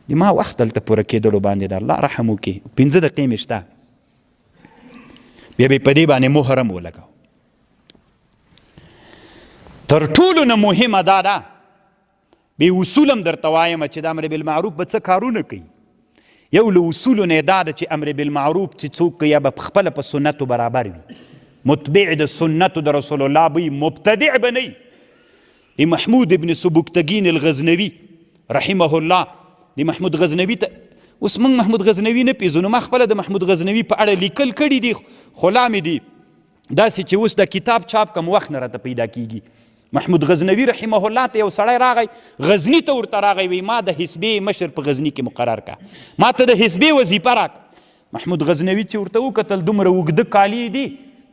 د ما وخت دلته پوره کېدلو باندې د الله رحم وکړي 5 دقیقې مې شته بیا به یې په دې باندې مهر هم ولګو. تر ټولو نه مهمه دا ده بې اصول هم درته وایم چې د امر بالمعروف به څه کارونه کوي. یو له اصولو نه یې دا ده چې امر بالمعروف چې څوک کوي یا به پخپله په سنتو برابر وي، متبع د سنتو د رسول الله به مبتدع به نه وي. د محمود ابن سبکتګین الغزنوي رحمه الله، د محمود غزنوي ته اوس موږ محمود غزنوي نه پیژنو، ما خپله د محمود غزنوي په اړه لیکل کړي دي خو لا مې دي داسې چې اوس د کتاب چاپ کم وخت نه راته پیدا کیږي. محمود غزنوي رحمه الله ته یو سړی راغی غزني ته ورته راغی وی ما د حزبې مشر په غزني کې مقرر کا، ما ته د حزبې وظیفه راک. محمود غزنوي چې ورته وکتل دومره اوږده کالي دي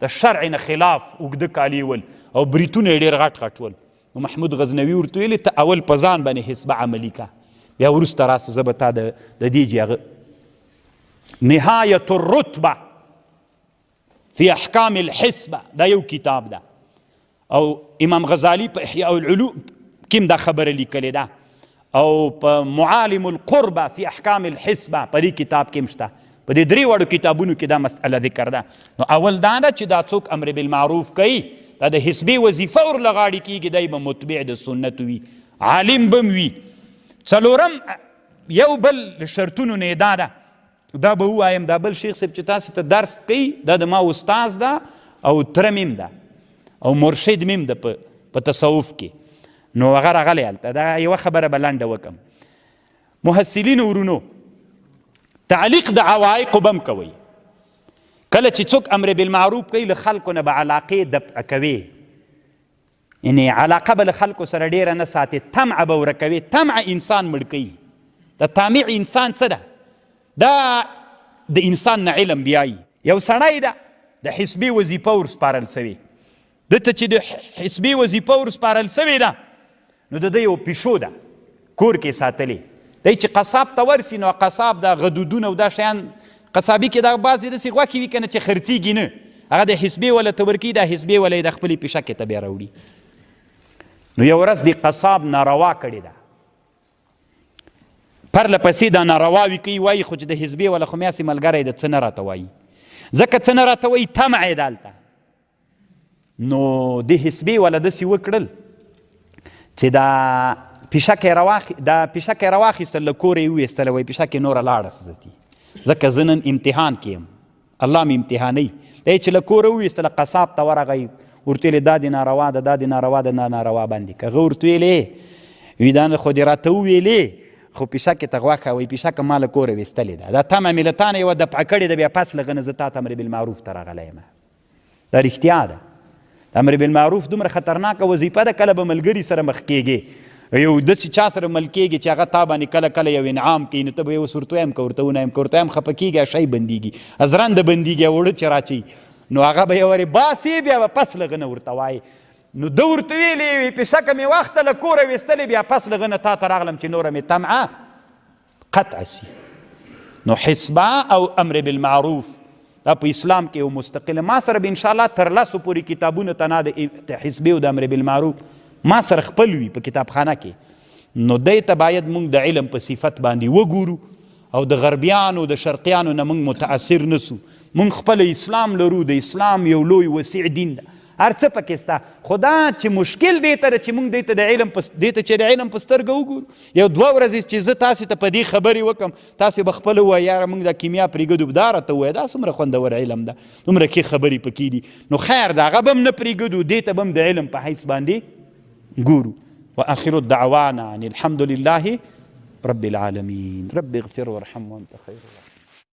د شرع نه خلاف اوږده کالي ول او بریتونه یې ډېر غټ غټ ول. نو محمود غزنوي ورته ویلې ته اول په ځان باندې حزبه عملي کا، بیا وروسته راسه زه به تا د دې هغه نهایة الرتبه فی احکام الحزبه دا یو کتاب ده، او امام غزالی په احیاء العلوم کې دا خبره لیکلې ده، او په معالم القربه فی احکام الحزبه په دې کتاب کې هم شته. په دې 3 وړو کتابونو کې دا مسئله ذکر ده. نو اول دا ده چې دا څوک امر بالمعروف کوي دا د حزبې وظیفه ورله غاړې کېږي، دی به متبع د سنت وي، عالم به هم وي. څلورم یو بل شرطونو نه دا ده، دا به ووایم دا بل شیخ صاحب چې تاسو ته درس کوي دا د ما استاذ ده او تره مې هم ده او مرشد مې هم ده په تصوف کې. نو هغه راغلی هلته دا یوه خبره به لنډه وکړم. محصلینو ورونو تعلیق د عوایقو به هم کوئ. کله چې څوک امر بالمعروف کوي له خلکو نه به علاقې دفع کوي، یعنی علاقه به له خلکو سره ډیره نه ساتي، طمع به ورکوي. طمع انسان مړ کوي. د طامع انسان څه ده؟ دا د انسان نه علم بیایي. یو سړی ده د حزبي وظیفه ورسپارل سوې، دته چې د حزبي وظیفه ورسپارل سوې ده نو د ده یو پیشو ده کور کې ساتلې، دی چې قصاب ته ورسي نو قصاب دا غدودونه او دا شیان قصابي کې دا بعضې داسې غوښې وي که نه چې خرڅېږي نه، هغه د حزبې وله ته ورکوي، دا حزبې وله یې د خپلې پیشکې ته بیا راوړي. نو یو ورځ د قصاب ناروا کړې ده، پرله پسې دا نارواوي کوي، وایي خو چې د حزبې وله خو میاسې ملګری د څه نه راته وایي، ځکه څه نه راته وایي طمع یې دلته. نو د حزبې وله داسې وکړل چې دا پیشکې راواخیستل له کوره یې وویستله، وایي پیشکې نوره لاړه سزتي ځکه زه نن امتحان کې یم، الله مې امتحانوي. دی چې له کوره وویستله قصاب ته ورغی ورته ویلې دا دې ناروا ده دا دې ناروا ده ناروا باندې که. هغه ورته ویلې وي دا خو دې راته وویلې خو پیشکې ته غوښه وایي پیشکه ما له کوره ویستلې ده، دا طمع مې له تا نه یوه دفعه کړې ده، بیا پس له هغه نه زه تا ته امر بالمعروف ته راغلی یم. دا رښتیا ده. امر بالمعروف دومره خطرناکه وظیفه ده، کله به ملګري سره مخ کېږې یو داسې چا سره مل کېږي چې هغه تا باندې کله کله یو انعام کوي نو ته به یې اوس ورته وایم که ورته ونایم که ورته وایم خفه کېږي شی بندېږي ازرنده بندېږي اوړه چې راچوي نو هغه به یې ورې باسي بیا به پس له هغه نه ورته وایي. نو ده ورته ویلې وي پیشکه مې واخته له کوره ویستلې بیا پس له هغه نه تا ته راغلم چې نوره مې طمعه قطع سي. نو حزبه او امر بالمعروف دا په اسلام کې یو مستقله، ما سره به انشاءالله تر 10 پورې کتابونه ته نه د حزبې او د امر بالمعروف ما سره خپل وي په کتابخانه کې. نو دی ته باید موږ د علم په صفت باندې وګورو او د غربیانو د شرقیانو نه موږ متاثر نسو. موږ خپل اسلام لرو، د اسلام یو لوی وسیع دین ده، هر څه پکې شته، خو دا چې مشکل دی ته چې موږ دی ته د علم په سترګه وګورو. یو 2 ورځې چې زه تاسې ته په دې خبرې وکړم تاسې به خپله ووایي یاره موږ دا کیمیا پرېږدو دا راته ووایه دا څومره خوندور علم ده، دومره کې خبرې پکې دي. نو خیر د هغه به هم نه پرېږدو، دې ته به هم د علم په حیث باندې ګورو. وآخر الدعوانا ان الحمد لله رب العالمين. رب اغفر وارحم وانت خير الراحمين.